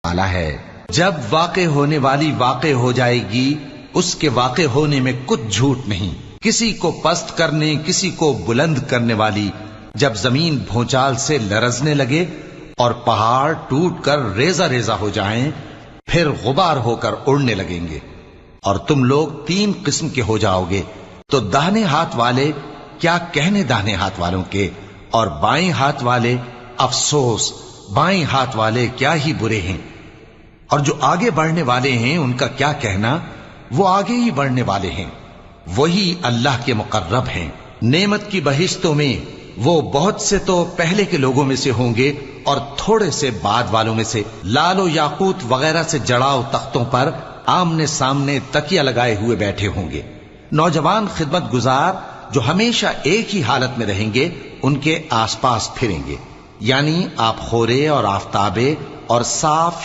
والا ہے۔ جب واقع ہونے والی واقع ہو جائے گی، اس کے واقع ہونے میں کچھ جھوٹ نہیں۔ کسی کو پست کرنے، کسی کو بلند کرنے والی جب زمین بھونچال سے لرزنے لگے اور پہاڑ ٹوٹ کر ریزہ ریزہ ہو جائیں، پھر غبار ہو کر اڑنے لگیں گے، اور تم لوگ 3 قسم کے ہو جاؤ گے، تو داہنے ہاتھ والے کیا کہنے داہنے ہاتھ والوں کے، اور بائیں ہاتھ والے افسوس، بائیں ہاتھ والے کیا ہی برے ہیں، اور جو آگے بڑھنے والے ہیں ان کا کیا کہنا، وہ آگے ہی بڑھنے والے ہیں، وہی اللہ کے مقرب ہیں۔ نعمت کی بہشتوں میں وہ بہت سے تو پہلے کے لوگوں میں سے ہوں گے اور تھوڑے سے بعد والوں میں سے، لال و یاقوت وغیرہ سے جڑاؤ تختوں پر آمنے سامنے تکیہ لگائے ہوئے بیٹھے ہوں گے۔ نوجوان خدمت گزار جو ہمیشہ ایک ہی حالت میں رہیں گے ان کے آس پاس پھریں گے، یعنی آپ خورے اور آفتابے اور صاف